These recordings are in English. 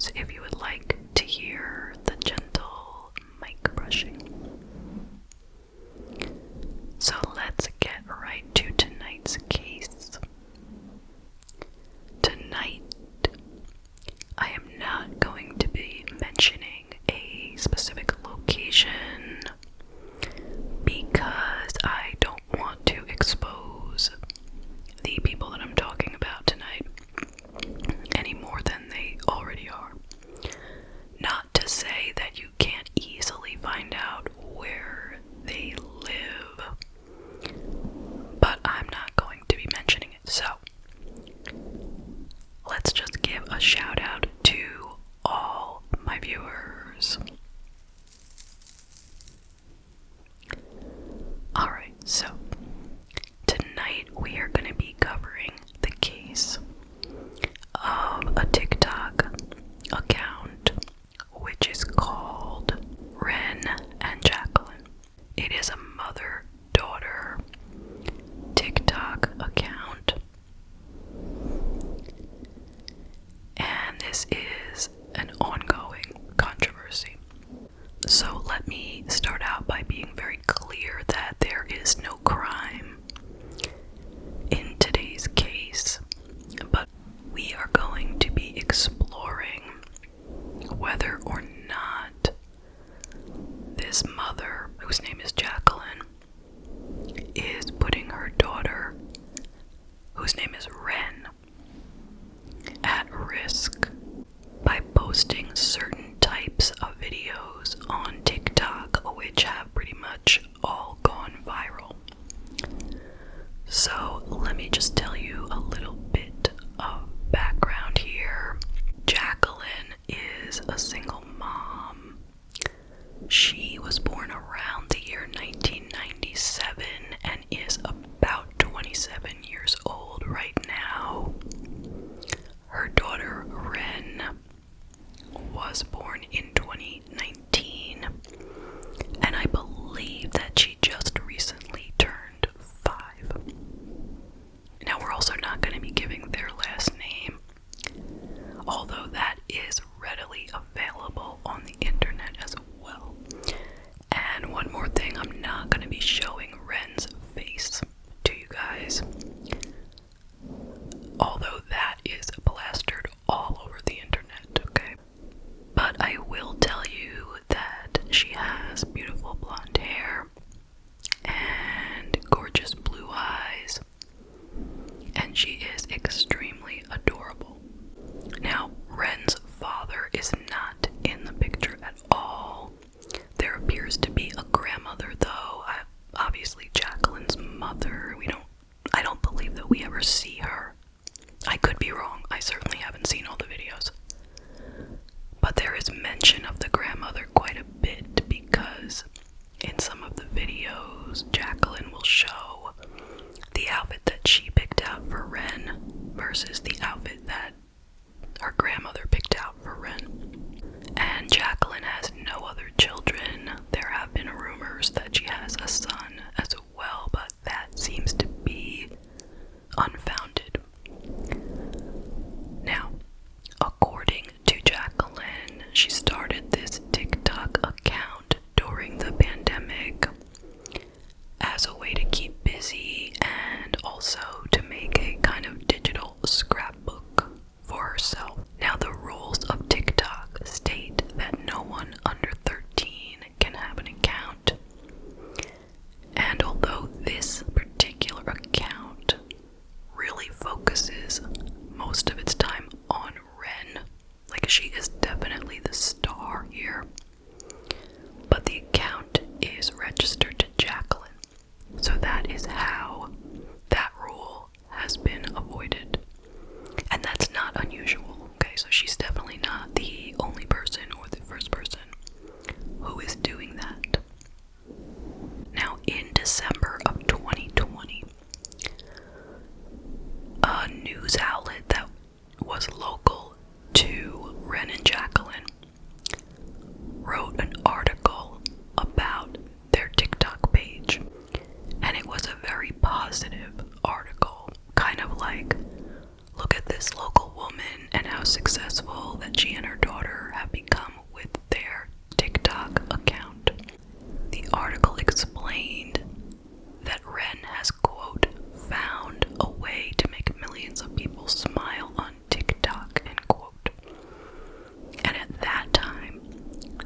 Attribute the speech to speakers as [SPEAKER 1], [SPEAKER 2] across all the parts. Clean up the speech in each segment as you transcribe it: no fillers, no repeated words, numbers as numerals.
[SPEAKER 1] earphones if you would like to hear the gentle mic brushing. So let's get right to tonight's case. Tonight, I am not going to be mentioning a specific location because I don't want to expose the people that I'm talking about tonight any more than they already are. Not to say that you can't easily find out where they live, but I'm not going to be mentioning it. So, let's just give a shout out to all my viewers. Alright, so tonight we are going to be covering the case of a TikTok account which is called Wren and Jacquelyn. It is a mother-daughter TikTok account, and this is an ongoing controversy. So let me start out by being very clear that there is no crime in today's case, but we are going to be exploring whether or not this mother, whose name is Jacquelyn, is putting her daughter, whose name is Wren, at risk by posting certain types of videos on TikTok, which have pretty much all gone viral. So let me just tell you a little bit of background here. Jacquelyn is a single mom. She was born around the year 1997 and is about 27 years old right now. Her daughter, Wren, was born in 2019, and I believe that she just recently turned 5. Now, we're also not going to be giving their last name, although that is readily available on the internet as well. And one more thing, I'm not going to be showing Wren's face to you guys, although that is plastered all over the internet, okay? But I will tell you that she has beautiful blonde hair and gorgeous blue eyes, and she is extremely adorable. Now, Wren's father is not in the picture at all. There appears to be a grandmother, though. Obviously, Jacquelyn's mother. I don't believe that we ever see her. I could be wrong. I certainly haven't seen all the videos. But there is mention of the grandmother quite a bit because in some of the videos, Jacquelyn will show the outfit that she picked out for Wren versus the outfit that her grandmother picked out for Wren. And Jacquelyn has no other children. There have been rumors that she has a son as well, but that seems to be unfounded. Now, according to Jacquelyn, she started this TikTok account during the pandemic as a way to keep busy and also to make a kind of digital scrapbook for herself. Now, the rules of TikTok state that no one under 13 can have an account. And although this particular account really focuses most of its time on Wren, like she is definitely the star here, but the account is registered to Jacquelyn. So that is how that rule has been avoided. And that's not unusual, okay? So she's definitely not the only person or the first person who is doing that. Now, in December of 2020, a news outlet that was local to Wren and Jacquelyn wrote an article about their TikTok page, and it was a very positive article, kind of like, look at this local woman and how successful that she and her daughter have become with their TikTok account. The article explained that Wren has, quote, found a way to make millions of people smile on TikTok, end quote. And at that time,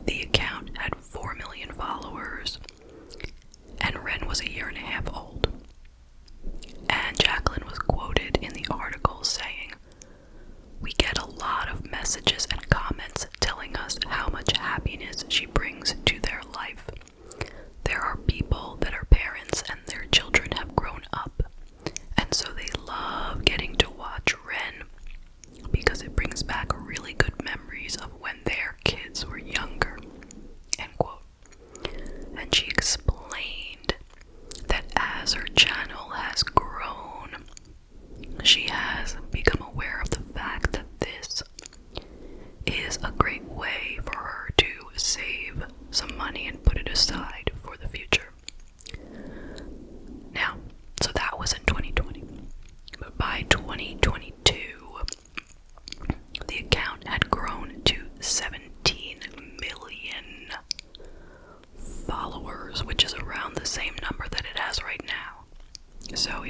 [SPEAKER 1] the account had 4 million followers, and Wren was a year and a half old. And Jacquelyn was quoted in the article saying, "We get a lot of messages and comments telling us how much happiness she brings to their life. There are people that are parents and their children have grown up, and so they love getting to watch Wren because it brings back really good memories of when their kids were younger," end quote. And she explained that as her channel has grown, she has become aware of the fact that this is a great way for her to save some money and put it aside for the future. Now, so that was in 2020. But by 2022, the account had grown to 17 million followers, which is around the same number that it has right now. So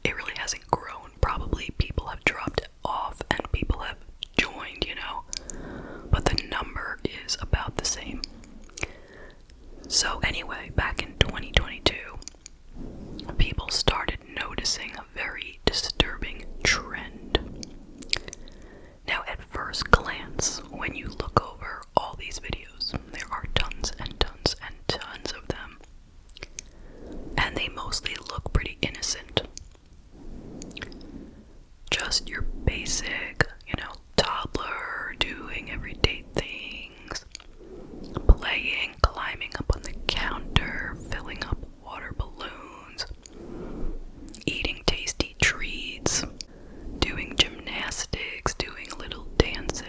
[SPEAKER 1] it really hasn't grown. Probably people have dropped off and people have joined, but the number is about the same. So anyway, back in 2022, people started noticing a very disturbing trend. Now, at first glance, when you look over all these videos, there are tons and tons and tons of them, and they mostly look pretty innocent. Just your basic, toddler doing everyday things, playing, climbing up on the counter, filling up water balloons, eating tasty treats, doing gymnastics, doing little dances,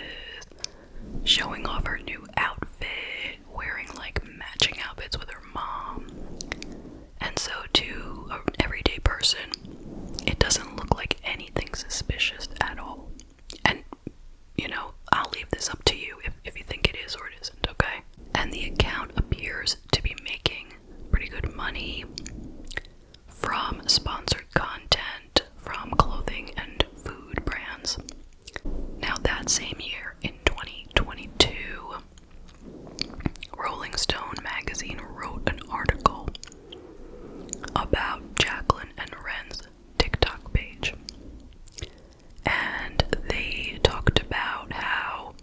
[SPEAKER 1] showing off her new outfit, wearing like matching outfits with her mom. And so to an everyday person, it doesn't look like anything suspicious at all. And, I'll leave this up to you if you think it is or it isn't, okay? And the account appears to be making pretty good money from sponsored content, from clothing and food brands. Now, that same year, in 2022, Rolling Stone magazine wrote an article about Jacquelyn and Wren's TikTok page. And they talked about how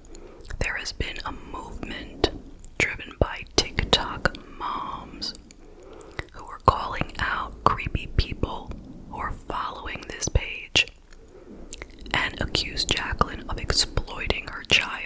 [SPEAKER 1] there has been a movement driven by TikTok moms who are calling out creepy people who are following this page and accuse Jacquelyn of exploiting her child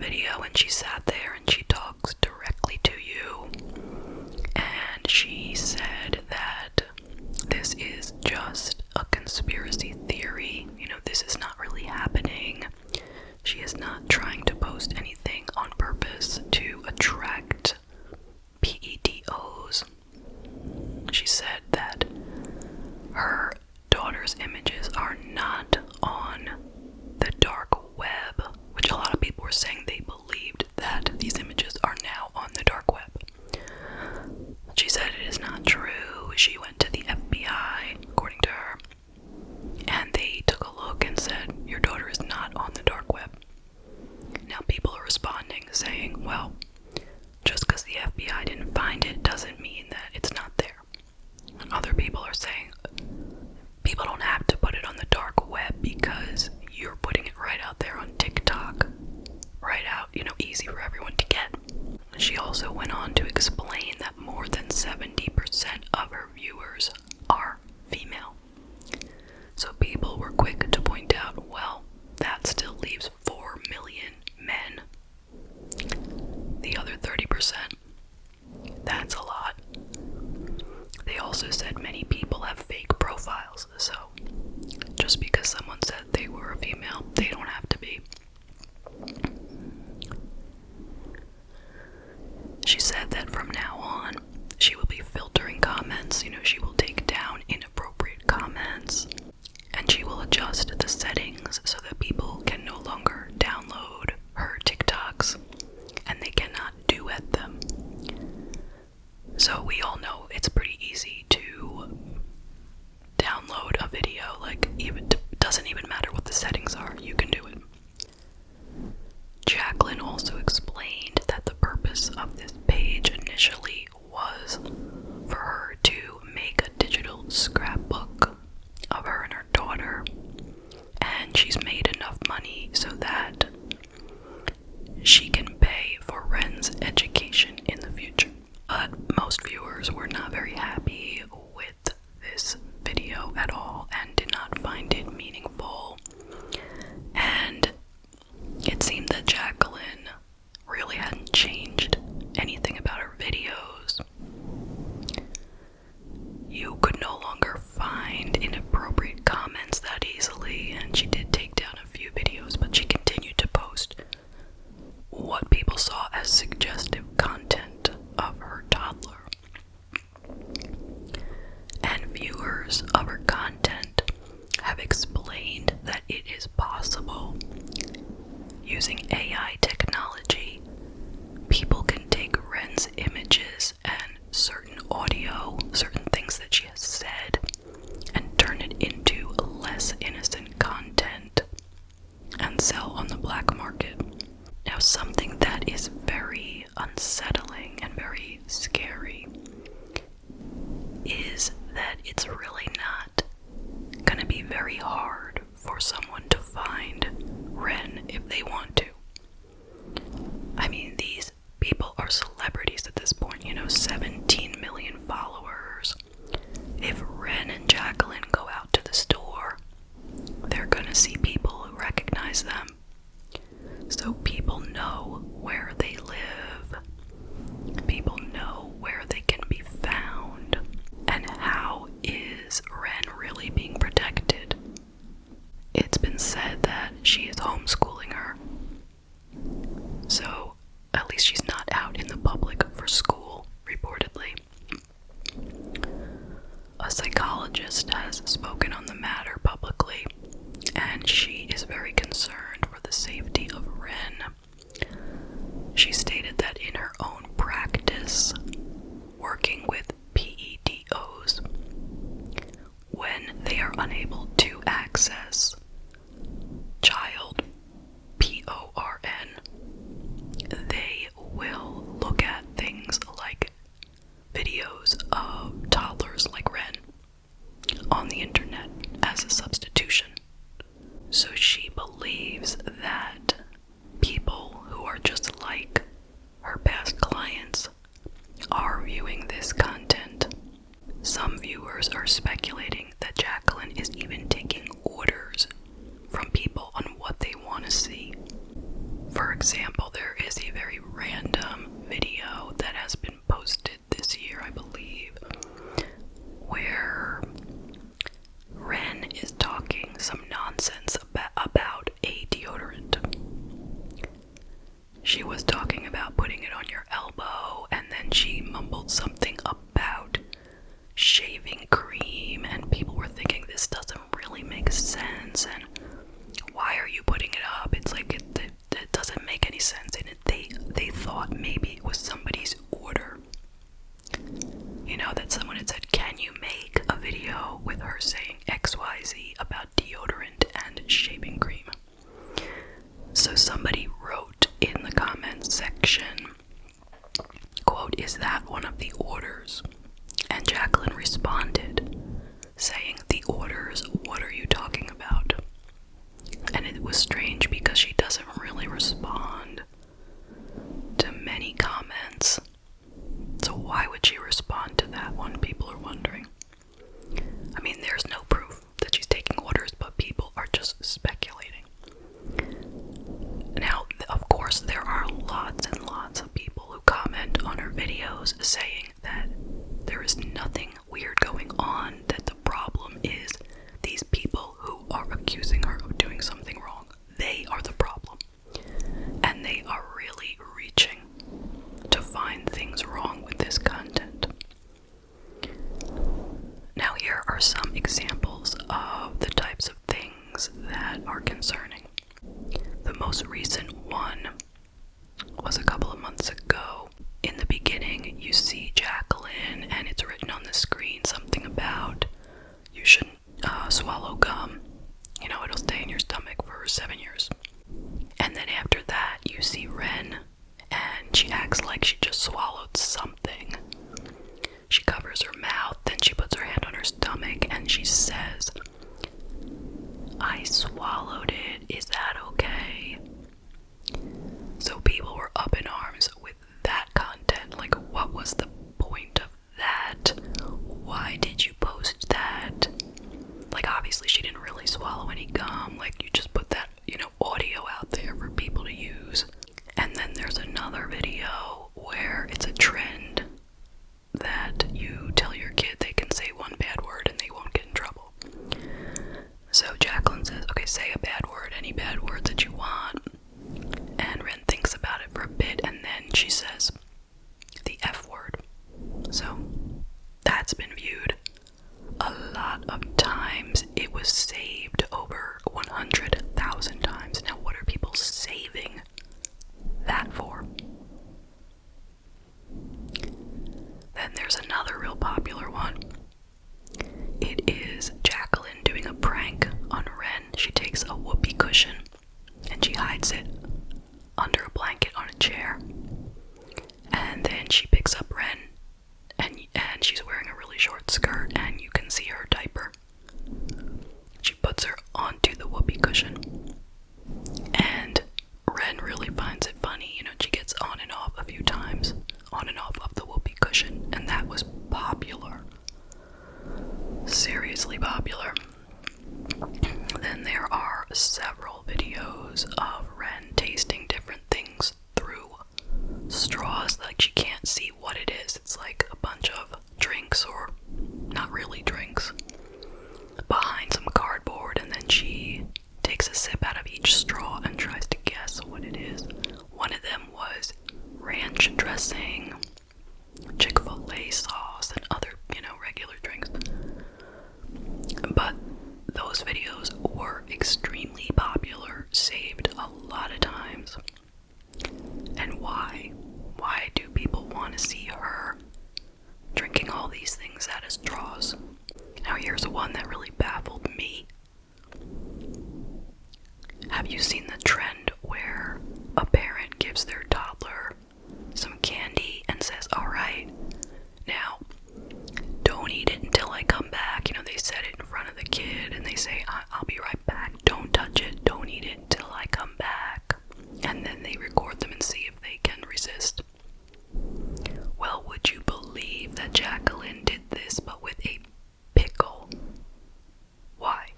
[SPEAKER 1] video and she sat there and she talks directly to you, and she said that this is just a conspiracy theory. This is not really happening. She is not trying to post anything on purpose to attract PEDOs. She said that her daughter's images are not on the dark web, which a lot of people were saying they believed that these images are now on the dark web. She said it is not true. She went to the FBI, according to her, and they took a look and said, your daughter is not on the dark web. Now people are responding saying, well, just because the FBI didn't find it doesn't mean that it's not there. And other people are saying, people don't have to put it on the dark web because you're putting it right out there on TikTok. Right out, easy for everyone to get. She also went on to explain that more than 70% of her viewers are female. So people were quick to point out, well, that still leaves 4 million men. The other 30%, that's a lot. They also said many people have fake profiles, so just because someone said they were a female, they don't have to be. She said that from now on, she will be filtering comments. She will take down inappropriate comments, and she will adjust the settings so that people can no longer download her TikToks and they cannot duet them. So we all know it's pretty easy to download a video, it doesn't even matter what the settings are, you can do it. Jacquelyn also explained that the purpose of this page initially was for her to make a digital scrapbook of her and her daughter, and she's made enough money so that she can pay for Wren's education in the future. But most viewers were not very happy with this video at all and did not find it meaningful, and it seemed that Jacquelyn really hadn't changed anything about her videos. You could no longer find inappropriate comments that easily, and she did take down a few videos, but she continued to post what people saw as suggestive content of her toddler. And viewers of her content have explained that it is possible, using AI technology, people can take Wren's images and certain audio, certain things that she has said, and turn it into less innocent content and sell on the black market. Now, something that is very unsettling and very scary is that it's really not going to be very hard for someone to find Wren if they want to. I mean, these people are celebrities at this point, 17 million followers. If Wren and Jacquelyn go out to the store, they're gonna see people who recognize them. So people know where they live. People know where they can be found. And how is Wren really being protected? It's been said that she is homeschooling her. So at least she's not out in the public for school, reportedly. A psychologist has spoken on the matter publicly, and she is very concerned for the safety of Wren. example, there is a very random video that has been posted this year, I believe, where Wren is talking some nonsense about a deodorant. She was talking about putting it on your elbow, and then she mumbled something about shaving cream, and people were thinking this doesn't really make sense, and why are you putting it up? It's like it doesn't make any sense, and they thought maybe it was somebody's order. You know, that someone had said, can you make a video with her saying XYZ about deodorant and shaving cream? So somebody wrote in the comments section, quote, is that one of the orders? And Jacquelyn responded, saying, the orders, what are you talking about? And it was strange because she doesn't really respond to many comments. So why would she respond to that one? People are wondering. I mean, there's no proof that she's taking orders, but people are just speculating. Now, of course, there are lots and lots of people who comment on her videos saying that there is nothing weird going on, that the problem is these people who are accusing her of doing something wrong. They are the problem. And they are really reaching to find things wrong with this content. Now, here are some examples of the types of things that are concerning. The most recent one was a couple of months ago. In the beginning, you see Jacquelyn, and it's written on the screen something about you shouldn't swallow gum. You know, it'll stay in your stomach for 7 years. And then after that, you see Wren, and she acts like she just swallowed something. She covers her mouth, then she puts her hand on her stomach, and she says, I swallowed it, is that okay? So people were up in arms with that content. Like, what was the point of that? Why did you post that? Like, obviously she didn't really swallow any gum. Like, you just put that, audio out there for people to use. And then there's another video where it's a trend that you tell your kid they can say one bad word and they won't get in trouble. So Jacquelyn says, okay, say a bad word, any bad words that you want. And Wren thinks about it for a bit, and then she says the F word. So that's been viewed a lot of times. It was saved over 100,000 times. Now, what are people saving that for? Then there's another real popular one. It is Jacquelyn doing a prank on Wren. She takes a whoopee cushion and she hides it under a blanket on a chair. And then she picks up Wren, and she's wearing a really short skirt, and you can see her diaper. She puts her onto the whoopee cushion, and Wren really finds it funny. She gets on and off a few times, on and off of the whoopee cushion, and that was popular. Seriously popular. Then there are several videos of Wren tasting different things through straws. Like, she can't see what it is. It's like a bunch of drinks, or not really drinks, behind some cardboard, and then she takes a sip out of each straw and tries to guess what it is. One of them was ranch dressing, Chick-fil-A sauce, and other, regular drinks. But those videos were extremely popular, saved a lot of times. And why? Why do people want to see her drinking all these things out of straws? Now, here's one that really baffled me. Have you seen the trend where a parent gives their toddler some candy and says, all right, now, don't eat it until I come back? They set it in front of the kid and they say, I'll be right back. Don't touch it. Don't eat it until I come back. And then they record them and see if they can resist. Well, would you believe that Jacquelyn did this, but with a pickle? Why?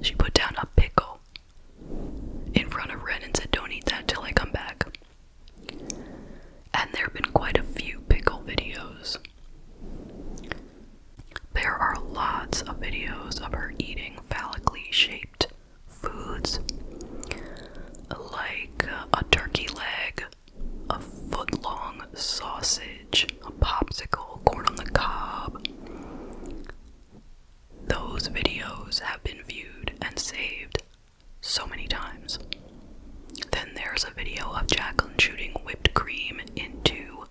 [SPEAKER 1] She put down a pickle in front of Wren and said, don't eat that till I come there's a video of Jacquelyn shooting whipped cream into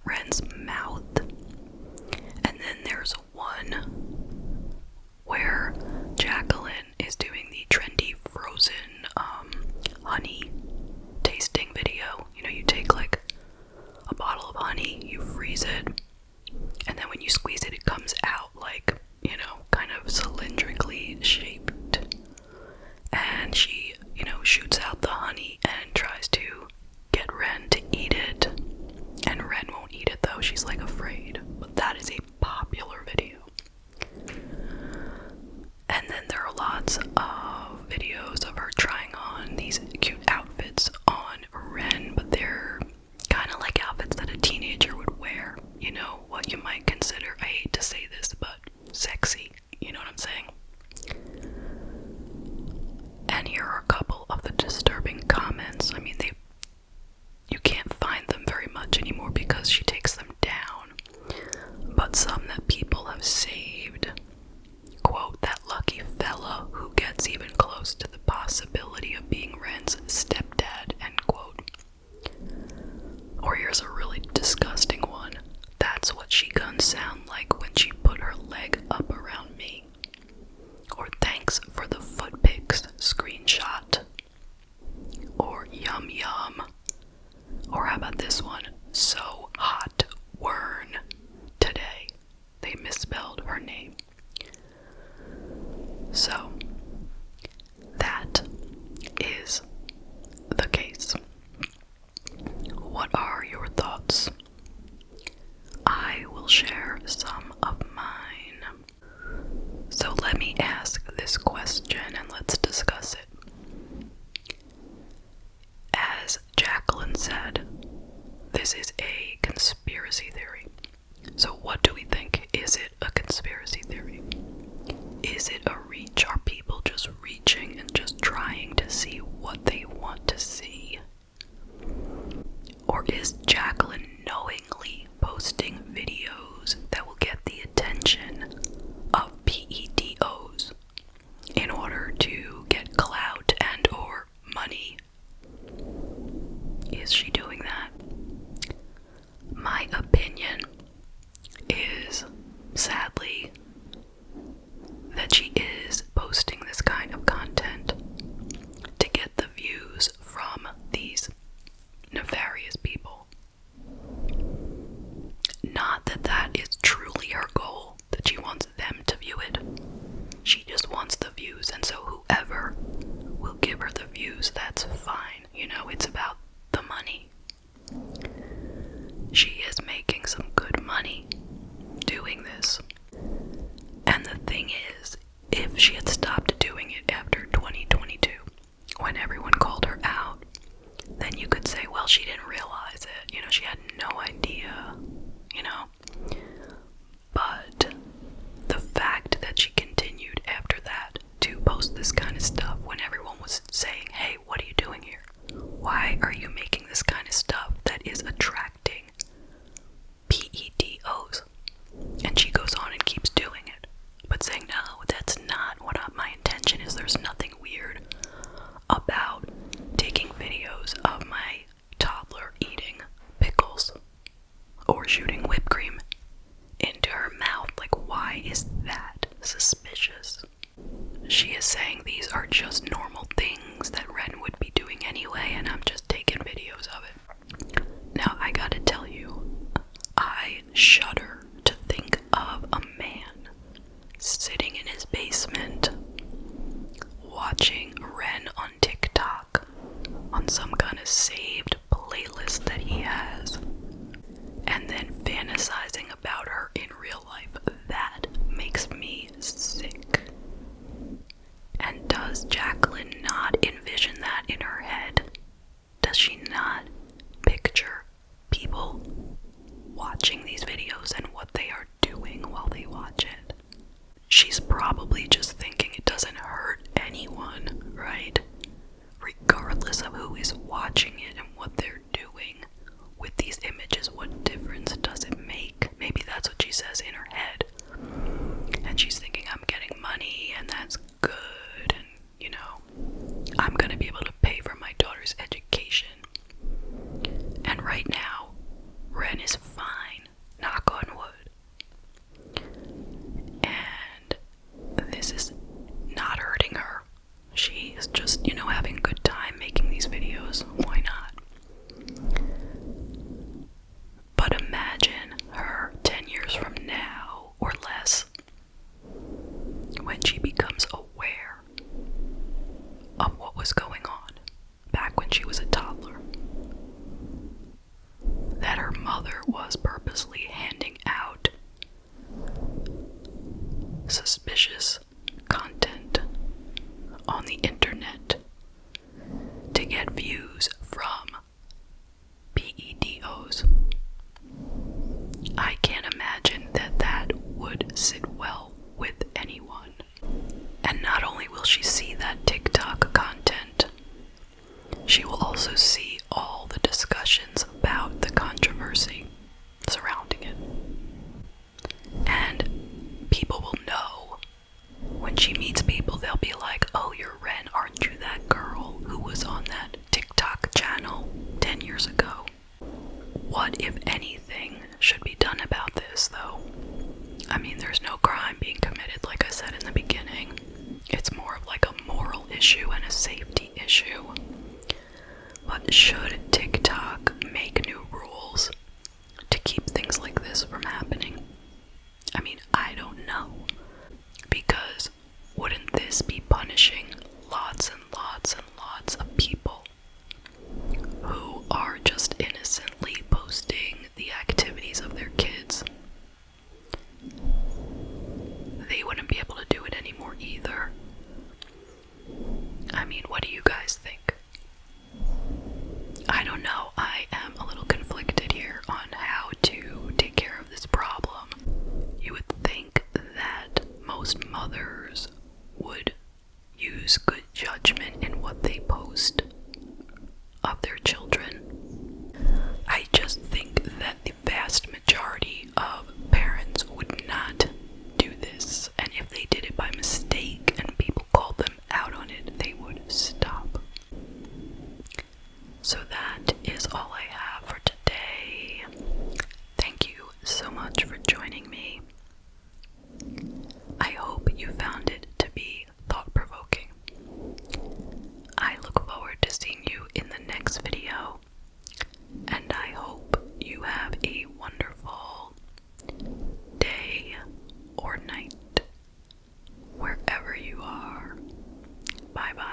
[SPEAKER 1] Wren's mouth. And then there's one where Jacquelyn is doing the trendy frozen honey tasting video. You know, you take like a bottle of honey, you freeze it, and then when you squeeze it, it comes out like, you know, kind of cylindrically shaped. And she, you know, shoots out the honey and tries to get Wren to eat it. And Wren won't eat it though, she's like afraid. But that is a popular video. And then there are lots of videos of her trying on these cute outfits on Wren, but they're kind of like outfits that a teenager would wear. You know, what you might consider, I hate to say this, but sexy. You know what I'm saying? And here are a couple of the disturbing comments. I mean, you can't find them very much anymore because she takes them down. But some that people have saved. Quote, "That lucky fella who gets even close to the possibility of being Wren's stepdad," end quote. Or here's a really disgusting one. "That's what she gonna sound like when she put her leg up around me." Or "Thanks for the foot pics screenshot." Or "Yum yum." Or how about this one? "So hot, Wern, today." They misspelled her name. So, that is the case. What are your thoughts? I will share some of mine. So let me ask this question and let's discuss it. As Jacquelyn said, this is a conspiracy theory. So what do we think? Is it a conspiracy theory? Is it a reach? Are people just reaching and just trying to see what they want to see? Or is Jacquelyn knowingly posting videos that will get the attention of PEDOs in order to get clout and or money? Is she doing that? My opinion is, sadly, that she is posting this kind of content to get the views from these nefarious people. Not that that is truly her goal, that she wants them to view it. She just wants the views, and so whoever will give her the views, that's fine. You know, it's about the money. She is making some good money doing this. And the thing is, if she had stopped doing it after 2022, when everyone called her out, then you could say, well, she didn't realize it. You know, she had no idea, you know. But the fact that she continued after that to post this kind of stuff when everyone was saying, hey, what are you doing here? Why are you making this kind of stuff that is attracting PEDOs? And she goes on and keeps doing it, but saying, no, that's not what my intention is. There's nothing weird about taking videos of my toddler eating pickles or shooting whipped cream into her mouth. Like, why is that suspicious? She is saying these are just normal things that Wren would be doing anyway, and I'm just taking videos of it. Now, I gotta tell you, I shudder to think of a man sitting in his basement watching Wren on TikTok on some kind of saved playlist that he has, and then fantasizing about her in real life. That makes me sick. And does Jacquelyn not envision that in her head? Does she not picture people watching these videos and what they are doing while they watch it? She's probably just thinking it doesn't hurt anyone, right? Regardless of who is watching it and what they're doing with these images, what difference does it make? Maybe that's what she says in her head. And she's thinking, I'm getting money and that's good, and, you know, I'm gonna be able to pay for my daughter's education years ago. What, if anything, should be done about this, though? I mean, there's no crime being committed, like I said in the beginning. It's more of like a moral issue and a safety issue. But should TikTok make new rules to keep things like this from happening? I mean, I don't know. Because wouldn't this be punishing lots and lots and lots of people who are just innocently posting the activities of their kids? They wouldn't be able to do it anymore either. I mean, what do you guys think? I don't know. I am a little conflicted here on how to take care of this problem. You would think that most mothers would use good judgment in what they post of their children. I just think that the vast majority of parents would not do this, and if they did it by mistake and people called them out on it, they would stop. So that is all I have for today. Thank you so much for joining me. I hope you found it to be thought-provoking. I look forward to seeing you in the next video, and I hope you have a wonderful day or night, wherever you are. Bye-bye.